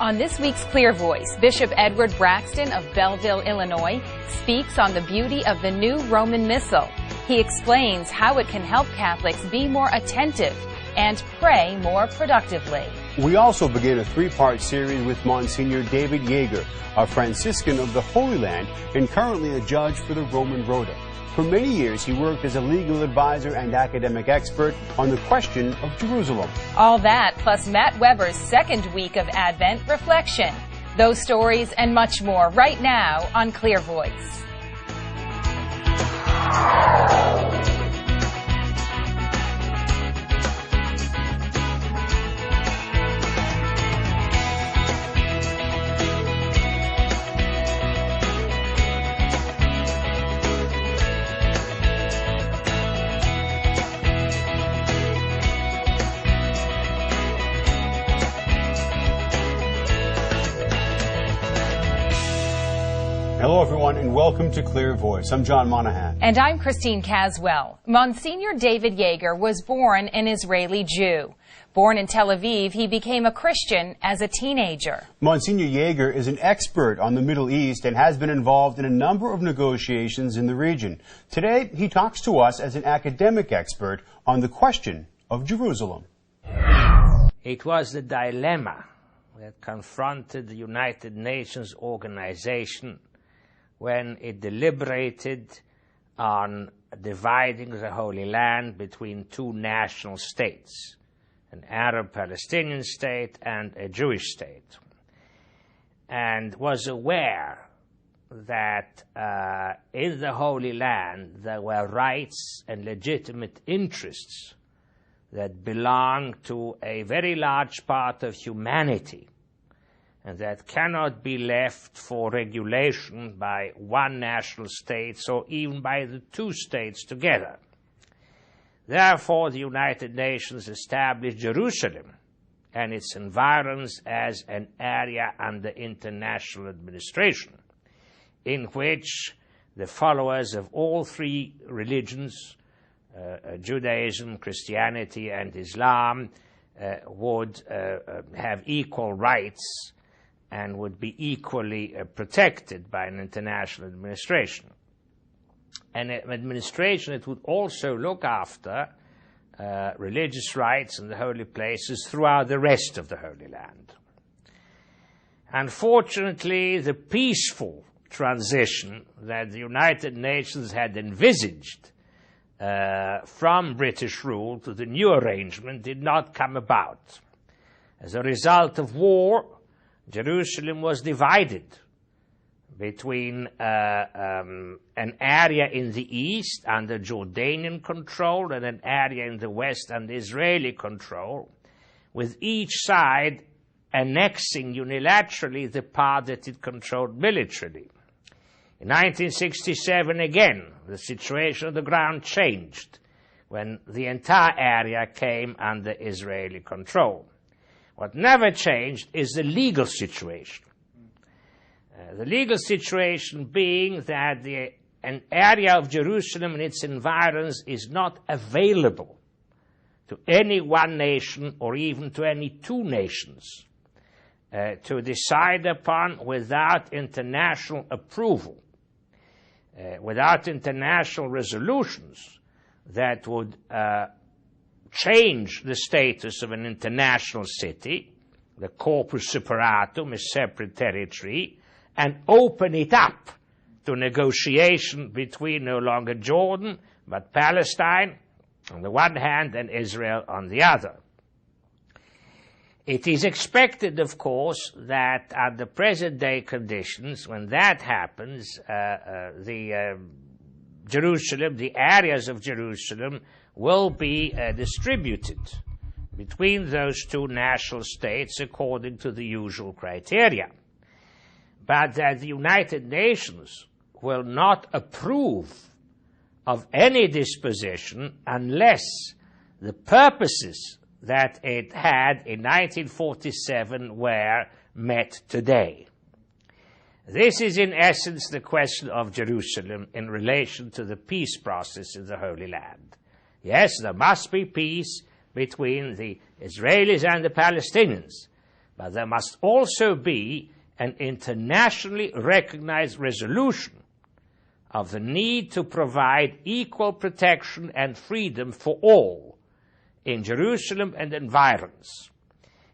On this week's Clear Voice, Bishop Edward Braxton of Belleville, Illinois, speaks on the beauty of the new Roman Missal. He explains how it can help Catholics be more attentive and pray more productively. We also begin a three-part series with Monsignor David Yeager, a Franciscan of the Holy Land and currently a judge for the Roman Rota. For many years, he worked as a legal advisor and academic expert on the question of Jerusalem. All that, plus Matt Weber's second week of Advent reflection. Those stories and much more right now on Clear Voice. Hello, everyone, and welcome to Clear Voice. I'm John Monahan. And I'm Christine Caswell. Monsignor David Yeager was born an Israeli Jew. Born in Tel Aviv, he became a Christian as a teenager. Monsignor Yeager is an expert on the Middle East and has been involved in a number of negotiations in the region. Today, he talks to us as an academic expert on the question of Jerusalem. It was the dilemma that confronted the United Nations organization when it deliberated on dividing the Holy Land between two national states, an Arab-Palestinian state and a Jewish state, and was aware that in the Holy Land there were rights and legitimate interests that belonged to a very large part of humanity, and that cannot be left for regulation by one national state or even by the two states together. Therefore, the United Nations established Jerusalem and its environs as an area under international administration, in which the followers of all three religions, Judaism, Christianity, and Islam, would have equal rights and would be equally protected by an international administration. An administration that would also look after religious rights in the holy places throughout the rest of the Holy Land. Unfortunately, the peaceful transition that the United Nations had envisaged from British rule to the new arrangement did not come about. As a result of war, Jerusalem was divided between an area in the east under Jordanian control and an area in the west under Israeli control, with each side annexing unilaterally the part that it controlled militarily. In 1967, again, the situation of the ground changed when the entire area came under Israeli control. What never changed is the legal situation. The legal situation being that an area of Jerusalem and its environs is not available to any one nation or even to any two nations to decide upon without international approval, without international resolutions that would change the status of an international city, the corpus separatum, a separate territory, and open it up to negotiation between no longer Jordan but Palestine on the one hand and Israel on the other. It is expected, of course, that under present-day conditions, when that happens, Jerusalem, the areas of Jerusalem, will be distributed between those two national states according to the usual criteria. But that the United Nations will not approve of any disposition unless the purposes that it had in 1947 were met today. This is in essence the question of Jerusalem in relation to the peace process in the Holy Land. Yes, there must be peace between the Israelis and the Palestinians, but there must also be an internationally recognized resolution of the need to provide equal protection and freedom for all in Jerusalem and environs.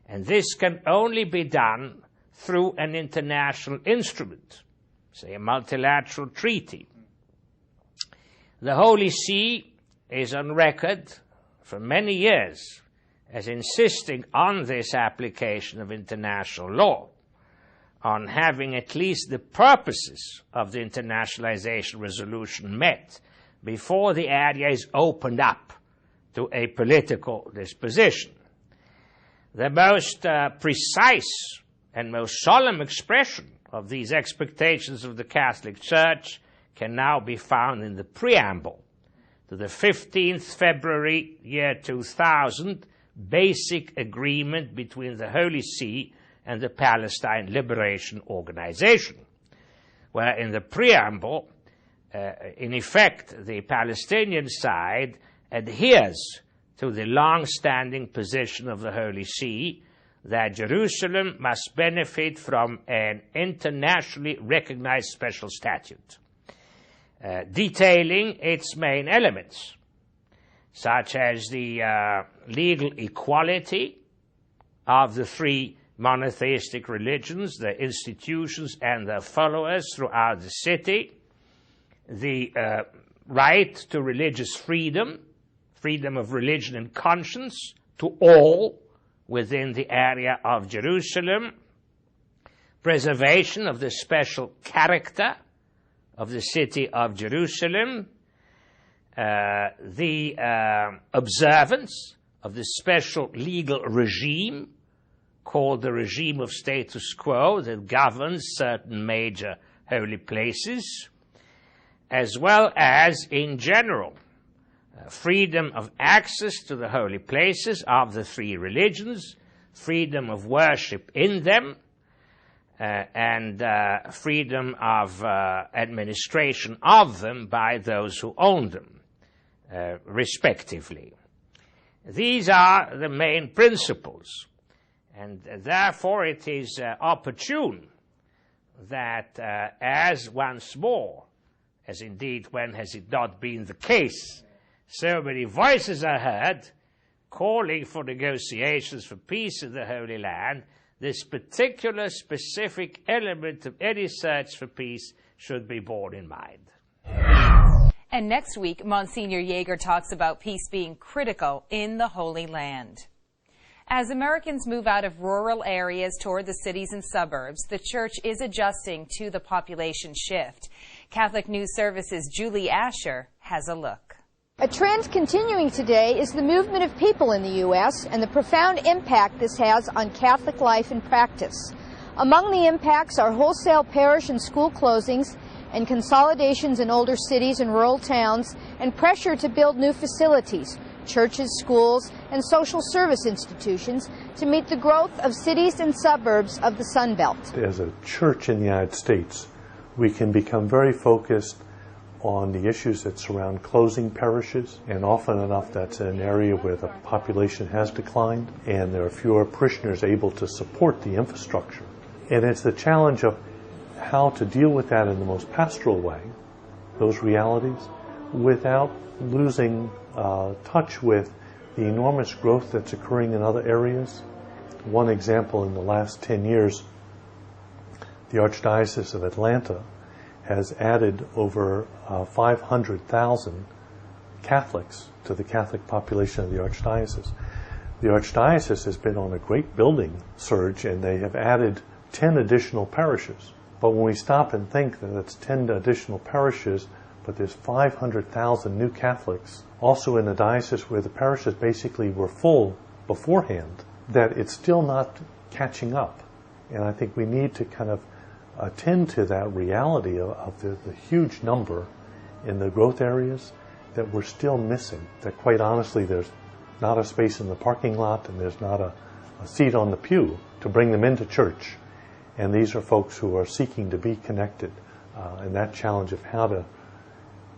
And this can only be done through an international instrument, say a multilateral treaty. The Holy See is on record for many years as insisting on this application of international law, on having at least the purposes of the internationalization resolution met before the area is opened up to a political disposition. The most precise and most solemn expression of these expectations of the Catholic Church can now be found in the preamble to the 15th February year 2000 basic agreement between the Holy See and the Palestine Liberation Organization, where in the preamble, in effect, the Palestinian side adheres to the long-standing position of the Holy See that Jerusalem must benefit from an internationally recognized special statute, detailing its main elements, such as the legal equality of the three monotheistic religions, their institutions and their followers throughout the city, the right to religious freedom, freedom of religion and conscience to all within the area of Jerusalem, preservation of the special character of the city of Jerusalem, the observance of the special legal regime called the regime of status quo that governs certain major holy places, as well as, in general, freedom of access to the holy places of the three religions, freedom of worship in them, and freedom of administration of them by those who own them, respectively. These are the main principles, and therefore it is opportune that as once more, as indeed when has it not been the case, so many voices are heard calling for negotiations for peace in the Holy Land, this particular specific element of any search for peace should be borne in mind. And next week, Monsignor Yeager talks about peace being critical in the Holy Land. As Americans move out of rural areas toward the cities and suburbs, the Church is adjusting to the population shift. Catholic News Service's Julie Asher has a look. A trend continuing today is the movement of people in the U.S. and the profound impact this has on Catholic life and practice. Among the impacts are wholesale parish and school closings and consolidations in older cities and rural towns, and pressure to build new facilities, churches, schools, and social service institutions to meet the growth of cities and suburbs of the Sun Belt. As a church in the United States, we can become very focused on the issues that surround closing parishes, and often enough that's an area where the population has declined and there are fewer parishioners able to support the infrastructure. And it's the challenge of how to deal with that in the most pastoral way, those realities, without losing touch with the enormous growth that's occurring in other areas. One example, in the last 10 years, the Archdiocese of Atlanta has added over 500,000 Catholics to the Catholic population of the Archdiocese. The Archdiocese has been on a great building surge, and they have added 10 additional parishes. But when we stop and think that it's 10 additional parishes, but there's 500,000 new Catholics, also in a diocese where the parishes basically were full beforehand, that it's still not catching up. And I think we need to kind of attend to that reality of the huge number in the growth areas that we're still missing, that quite honestly there's not a space in the parking lot and there's not a seat on the pew to bring them into church. And these are folks who are seeking to be connected, and that challenge of how to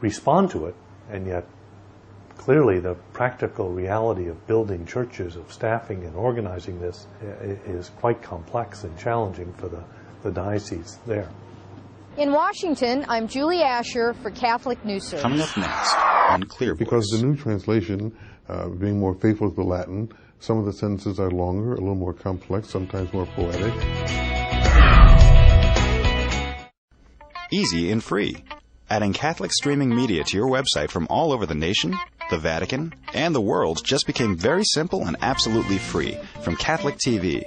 respond to it and yet Clearly, the practical reality of building churches, of staffing and organizing this is quite complex and challenging for the diocese there. In Washington, I'm Julie Asher for Catholic News Service. Coming up next on Clear Voice. Because the new translation, being more faithful to the Latin, some of the sentences are longer, a little more complex, sometimes more poetic. Easy and free. Adding Catholic streaming media to your website from all over the nation, the Vatican, and the world just became very simple and absolutely free from Catholic TV.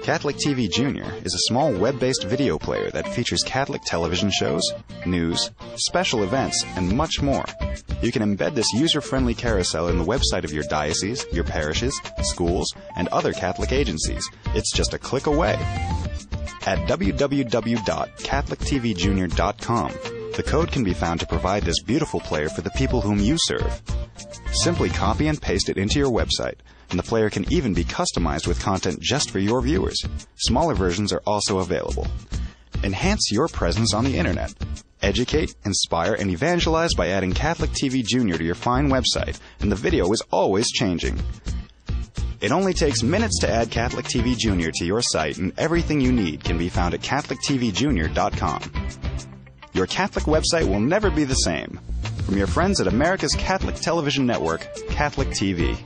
Catholic TV Junior is a small web-based video player that features Catholic television shows, news, special events, and much more. You can embed this user-friendly carousel in the website of your diocese, your parishes, schools, and other Catholic agencies. It's just a click away. At www.catholictvjunior.com, the code can be found to provide this beautiful player for the people whom you serve. Simply copy and paste it into your website, and the player can even be customized with content just for your viewers. Smaller versions are also available. Enhance your presence on the internet. Educate, inspire, and evangelize by adding Catholic TV Junior to your fine website, and the video is always changing. It only takes minutes to add Catholic TV Junior to your site, and everything you need can be found at catholictvjunior.com. Your Catholic website will never be the same. From your friends at America's Catholic Television Network, Catholic TV.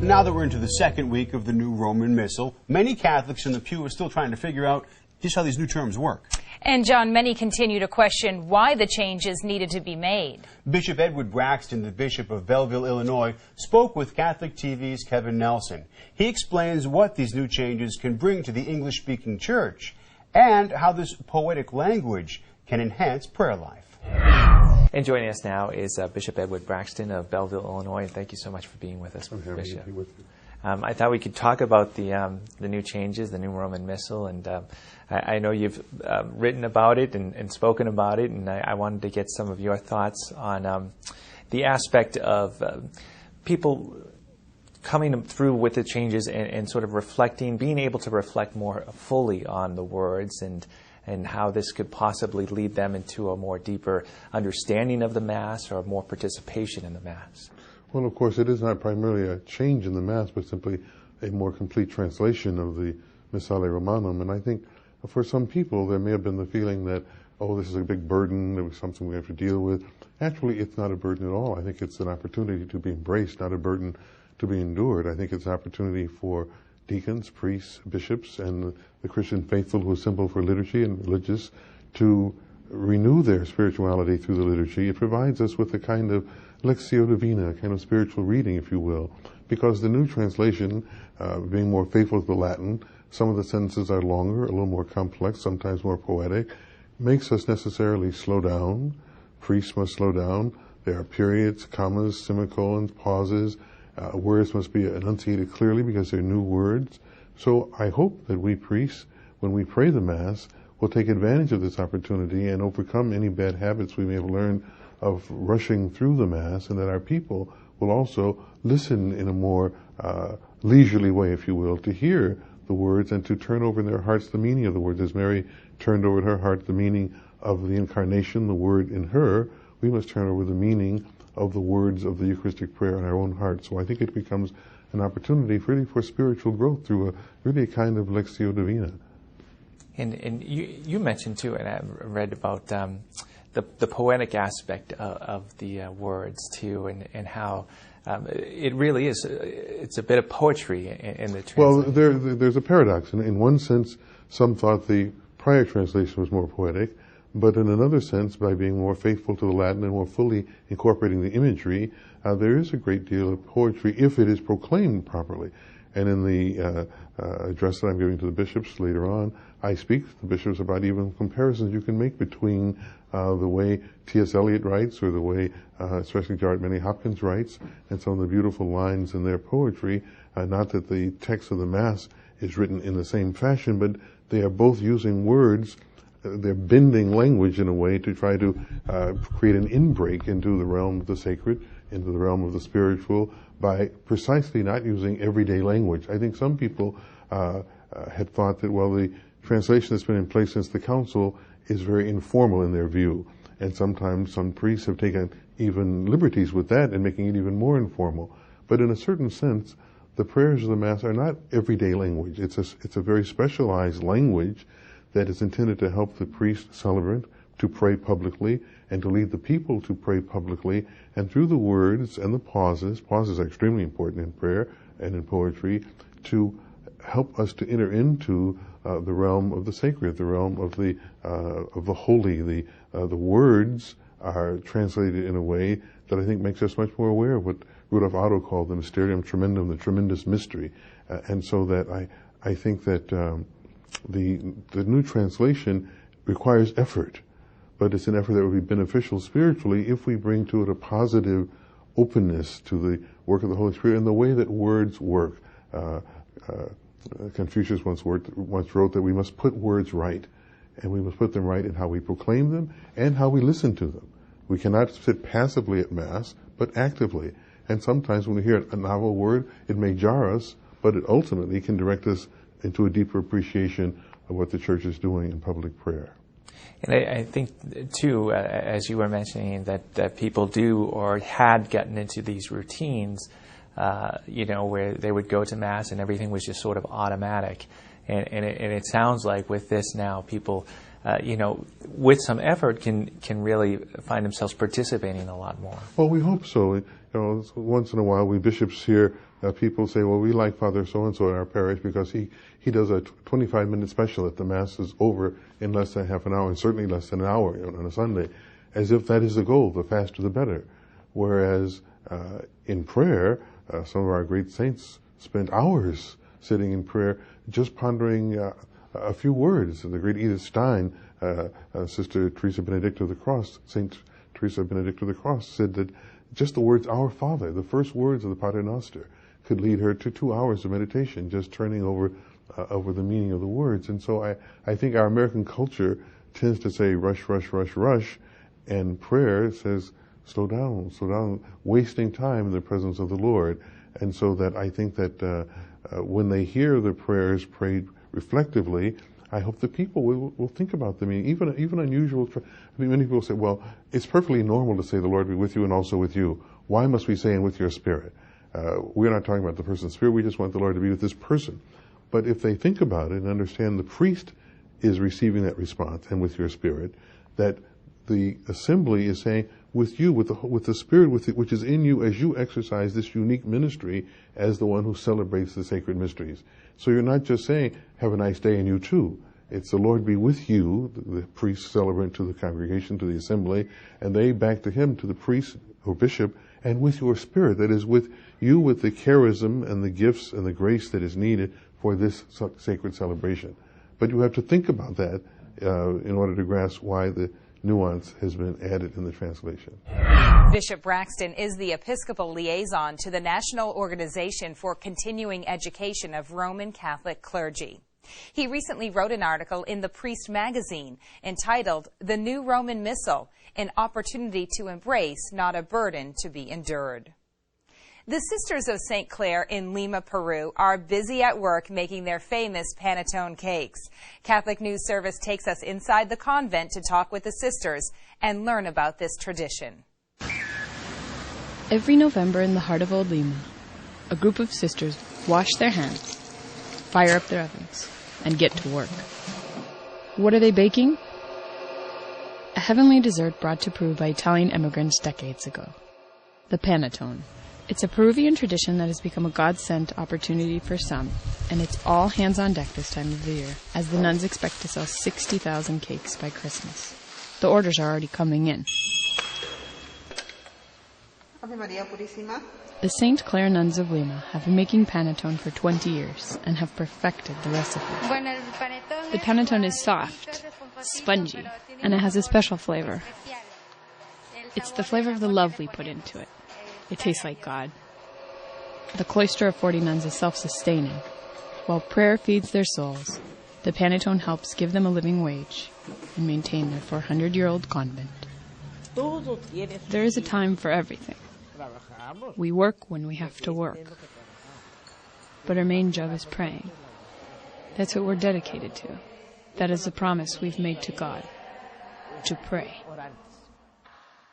Now that we're into the second week of the new Roman Missal, many Catholics in the pew are still trying to figure out just how these new terms work. And John, many continue to question why the changes needed to be made. Bishop Edward Braxton, the Bishop of Belleville, Illinois, spoke with Catholic TV's Kevin Nelson. He explains what these new changes can bring to the English-speaking church and how this poetic language can enhance prayer life. And joining us now is Bishop Edward Braxton of Belleville, Illinois. And thank you so much for being with us, Bishop. I thought we could talk about the new changes, the new Roman Missal, and I know you've written about it and spoken about it, and I wanted to get some of your thoughts on the aspect of people coming through with the changes and sort of reflecting, being able to reflect more fully on the words and how this could possibly lead them into a more deeper understanding of the Mass or more participation in the Mass. Well, of course, it is not primarily a change in the Mass, but simply a more complete translation of the Missale Romanum. And I think for some people, there may have been the feeling that, oh, this is a big burden, it was something we have to deal with. Actually, it's not a burden at all. I think it's an opportunity to be embraced, not a burden to be endured. I think it's an opportunity for deacons, priests, bishops, and the Christian faithful who assemble for liturgy and religious to renew their spirituality through the liturgy. It provides us with a kind of Lectio Divina, a kind of spiritual reading, if you will, because the new translation, being more faithful to the Latin, some of the sentences are longer, a little more complex, sometimes more poetic, makes us necessarily slow down. Priests must slow down. There are periods, commas, semicolons, pauses. Words must be enunciated clearly because they're new words. So I hope that we priests, when we pray the Mass, will take advantage of this opportunity and overcome any bad habits we may have learned of rushing through the Mass, and that our people will also listen in a more leisurely way, if you will, to hear the words and to turn over in their hearts the meaning of the words. As Mary turned over in her heart the meaning of the Incarnation, the Word in her, we must turn over the meaning of the words of the Eucharistic prayer in our own hearts. So I think it becomes an opportunity really for spiritual growth through a kind of Lectio Divina. And you mentioned too, and I read about the poetic aspect of the words too, and how it really is. It's a bit of poetry in the translation. Well, there's a paradox. In one sense, some thought the prior translation was more poetic, but in another sense, by being more faithful to the Latin and more fully incorporating the imagery, there is a great deal of poetry if it is proclaimed properly. And in the address that I'm giving to the bishops later on, I speak to the bishops about even comparisons you can make between the way T.S. Eliot writes or the way especially Gerard Manley Hopkins writes, and some of the beautiful lines in their poetry. Not that the text of the Mass is written in the same fashion, but they are both using words. They're bending language in a way to try to create an inbreak into the realm of the sacred, into the realm of the spiritual, by precisely not using everyday language. I think some people had thought that, well, the translation that's been in place since the council is very informal in their view. And sometimes some priests have taken even liberties with that and making it even more informal. But in a certain sense, the prayers of the Mass are not everyday language. It's a very specialized language that is intended to help the priest celebrant to pray publicly and to lead the people to pray publicly. And through the words and the pauses are extremely important in prayer and in poetry, to help us to enter into the realm of the sacred, the realm of the holy. The words are translated in a way that I think makes us much more aware of what Rudolf Otto called the mysterium tremendum, the tremendous mystery. And so that I think that the new translation requires effort, but it's an effort that would be beneficial spiritually if we bring to it a positive openness to the work of the Holy Spirit and the way that words work. Confucius once wrote that we must put words right, and we must put them right in how we proclaim them and how we listen to them. We cannot sit passively at Mass, but actively. And sometimes when we hear a novel word, it may jar us, but it ultimately can direct us into a deeper appreciation of what the Church is doing in public prayer. And I think, too, as you were mentioning, that people do or had gotten into these routines, where they would go to Mass and everything was just sort of automatic. And it sounds like with this now, people, with some effort can really find themselves participating a lot more. Well, we hope so. Once in a while, we bishops hear people say, well, we like Father so-and-so in our parish because he does a 25-minute special at the Mass is over in less than half an hour, and certainly less than an hour on a Sunday, as if that is the goal, the faster the better. Whereas in prayer, some of our great saints spent hours sitting in prayer just pondering a few words. The great Edith Stein, Sister Teresa Benedict of the Cross, Saint Teresa Benedict of the Cross, said that just the words "Our Father," the first words of the Pater Noster, could lead her to 2 hours of meditation, just turning over the meaning of the words. And so I think our American culture tends to say rush, rush, rush, rush, and prayer says slow down, wasting time in the presence of the Lord. And so that I think that when they hear the prayers prayed reflectively, I hope the people will think about them. I mean, even unusual. Many people say, well, it's perfectly normal to say the Lord be with you and also with you. Why must we say and with your spirit? We're not talking about the person's spirit. We just want the Lord to be with this person. But if they think about it and understand the priest is receiving that response and with your spirit, that the assembly is saying, with you, with the Spirit which is in you as you exercise this unique ministry as the one who celebrates the sacred mysteries. So you're not just saying, have a nice day and you too. It's the Lord be with you, the priest celebrant to the congregation, to the assembly, and they back to him, to the priest or bishop, and with your spirit, that is with you, with the charism and the gifts and the grace that is needed for this sacred celebration. But you have to think about that in order to grasp why the nuance has been added in the translation. Bishop Braxton is the Episcopal liaison to the National Organization for Continuing Education of Roman Catholic Clergy. He recently wrote an article in the Priest magazine entitled "The New Roman Missal, an Opportunity to Embrace, Not a Burden to be Endured." The Sisters of St. Clare in Lima, Peru are busy at work making their famous panettone cakes. Catholic News Service takes us inside the convent to talk with the sisters and learn about this tradition. Every November in the heart of Old Lima, a group of sisters wash their hands, fire up their ovens, and get to work. What are they baking? A heavenly dessert brought to Peru by Italian immigrants decades ago. The panettone. It's a Peruvian tradition that has become a God-sent opportunity for some, and it's all hands on deck this time of the year, as the nuns expect to sell 60,000 cakes by Christmas. The orders are already coming in. The St. Clare nuns of Lima have been making panettone for 20 years and have perfected the recipe. The panettone is soft, spongy, and it has a special flavor. It's the flavor of the love we put into it. It tastes like God. The cloister of 40 nuns is self-sustaining. While prayer feeds their souls, the panettone helps give them a living wage and maintain their 400-year-old convent. There is a time for everything. We work when we have to work. But our main job is praying. That's what we're dedicated to. That is the promise we've made to God, to pray.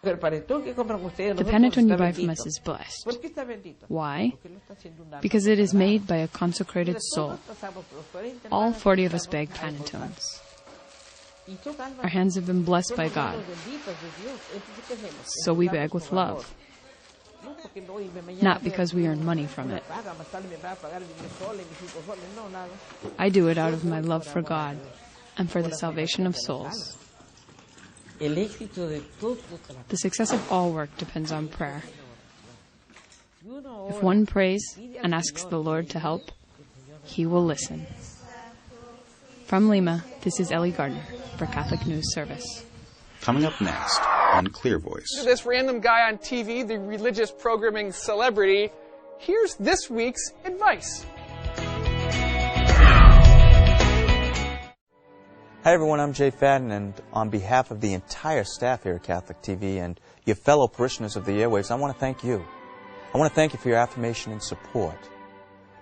The panettone you buy from us is blessed. Why? Because it is made by a consecrated soul. All 40 of us bag panettones. Our hands have been blessed by God. So we beg with love. Not because we earn money from it. I do it out of my love for God and for the salvation of souls. The success of all work depends on prayer. If one prays and asks the Lord to help, He will listen. From Lima, this is Ellie Gardner for Catholic News Service. Coming up next on Clear Voice. This random guy on TV, the religious programming celebrity, here's this week's advice. Hi everyone, I'm Jay Fadden, and on behalf of the entire staff here at Catholic TV and your fellow parishioners of the airwaves, I want to thank you. I want to thank you for your affirmation and support.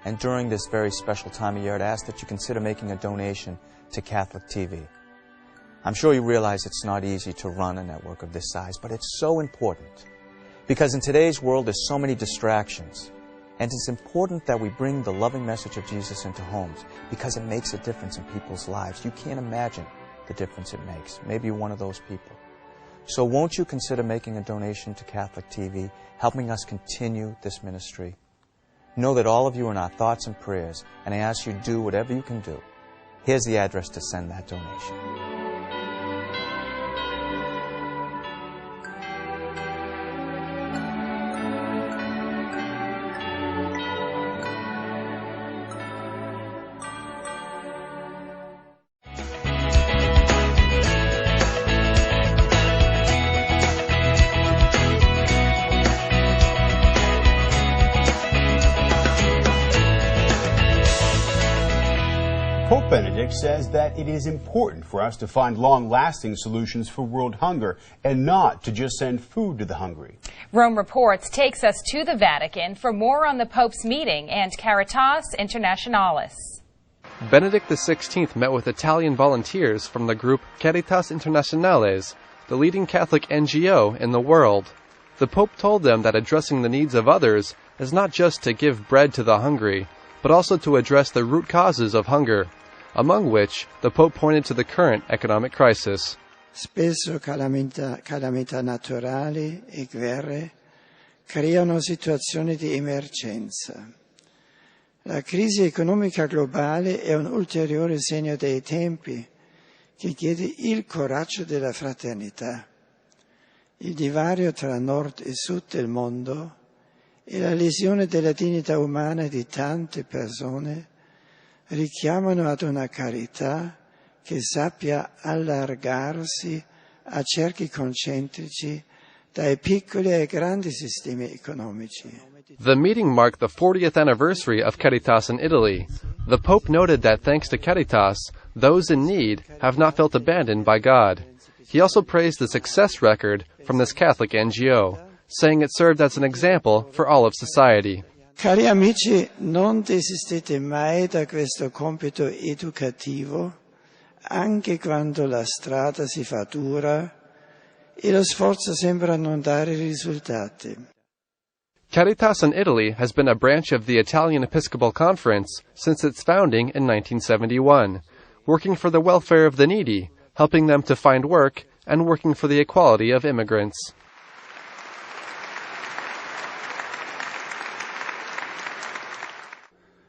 And during this very special time of year, I'd ask that you consider making a donation to Catholic TV. I'm sure you realize it's not easy to run a network of this size, but it's so important. Because in today's world, there's so many distractions. And it's important that we bring the loving message of Jesus into homes because it makes a difference in people's lives. You can't imagine the difference it makes. Maybe you're one of those people. So won't you consider making a donation to Catholic TV, helping us continue this ministry? Know that all of you are in our thoughts and prayers, and I ask you to do whatever you can do. Here's the address to send that donation. Pope Benedict says that it is important for us to find long-lasting solutions for world hunger and not to just send food to the hungry. Rome Reports takes us to the Vatican for more on the Pope's meeting and Caritas Internationalis. Benedict XVI met with Italian volunteers from the group Caritas Internationalis, the leading Catholic NGO in the world. The Pope told them that addressing the needs of others is not just to give bread to the hungry, but also to address the root causes of hunger, among which the Pope pointed to the current economic crisis. Spesso calamità naturali e guerre creano situazioni di emergenza. La crisi economica globale è un ulteriore segno dei tempi che chiede il coraggio della fraternità. Il divario tra nord e sud del mondo e la lesione della dignità umana di tante persone richiamano ad una carità che sappia allargarsi a cerchi concentrici dai piccoli ai grandi sistemi economici. The meeting marked the 40th anniversary of Caritas in Italy. The Pope noted that thanks to Caritas, those in need have not felt abandoned by God. He also praised the success record from this Catholic NGO, saying it served as an example for all of society. Cari amici, non desistete mai da questo compito educativo, anche quando la strada si fa dura e lo sforzo sembra non dare risultati. Caritas in Italy has been a branch of the Italian Episcopal Conference since its founding in 1971, working for the welfare of the needy, helping them to find work, and working for the equality of immigrants.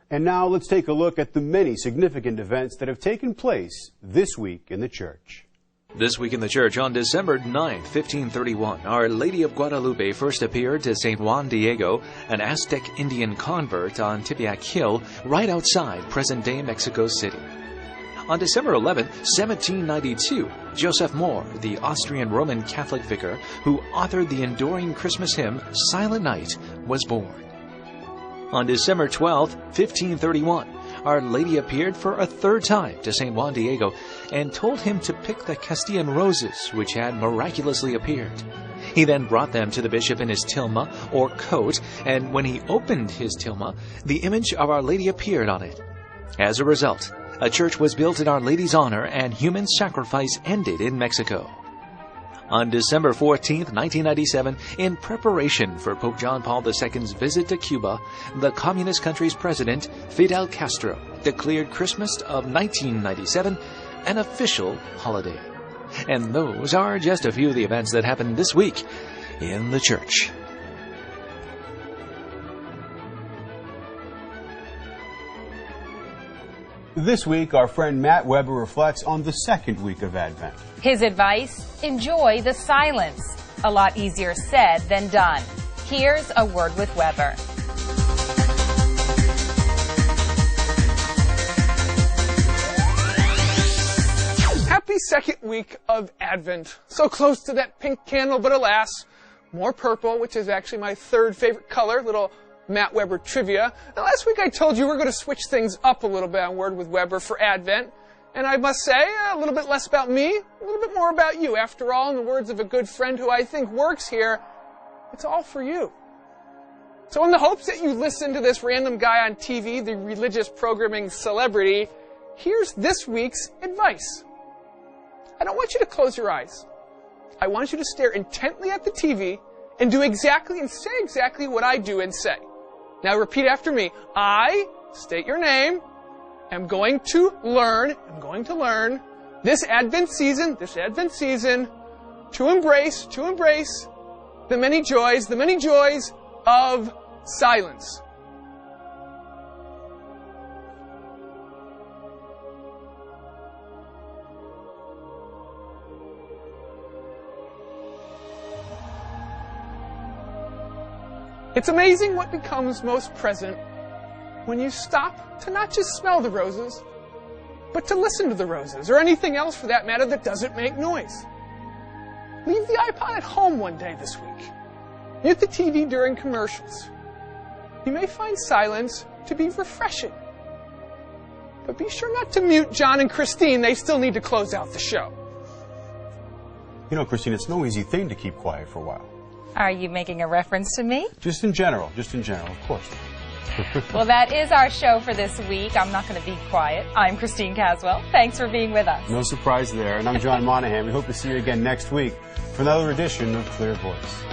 And now let's take a look at the many significant events that have taken place this week in the Church. This week in the Church, on December 9, 1531, Our Lady of Guadalupe first appeared to St. Juan Diego, an Aztec Indian convert on Tepeyac Hill, right outside present-day Mexico City. On December 11, 1792, Joseph Mohr, the Austrian Roman Catholic vicar who authored the enduring Christmas hymn Silent Night, was born. On December 12, 1531, Our Lady appeared for a third time to St. Juan Diego and told him to pick the Castilian roses which had miraculously appeared. He then brought them to the bishop in his tilma, or coat, and when he opened his tilma, the image of Our Lady appeared on it. As a result, a church was built in Our Lady's honor and human sacrifice ended in Mexico. On December 14, 1997, in preparation for Pope John Paul II's visit to Cuba, the communist country's president, Fidel Castro, declared Christmas of 1997 an official holiday. And those are just a few of the events that happened this week in the church. This week, our friend Matt Weber reflects on the second week of Advent. His advice, enjoy the silence. A lot easier said than done. Here's a word with Weber. Happy second week of Advent. So close to that pink candle, but alas, more purple, which is actually my third favorite color. Little Matt Weber trivia. Now, last week I told you we're going to switch things up a little bit on Word with Weber for Advent. And I must say, a little bit less about me, a little bit more about you. After all, in the words of a good friend who I think works here, it's all for you. So in the hopes that you listen to this random guy on TV, the religious programming celebrity, here's this week's advice. I don't want you to close your eyes. I want you to stare intently at the TV and do exactly and say exactly what I do and say. Now repeat after me. I, state your name, am going to learn this Advent season to embrace the many joys of silence. It's amazing what becomes most present when you stop to not just smell the roses, but to listen to the roses, or anything else for that matter that doesn't make noise. Leave the iPod at home one day this week. Mute the TV during commercials. You may find silence to be refreshing. But be sure not to mute John and Christine. They still need to close out the show. You know, Christine, it's no easy thing to keep quiet for a while. Are you making a reference to me? Just in general, of course. Well, that is our show for this week. I'm not going to be quiet. I'm Christine Caswell. Thanks for being with us. No surprise there. And I'm John Monahan. We hope to see you again next week for another edition of Clear Voice.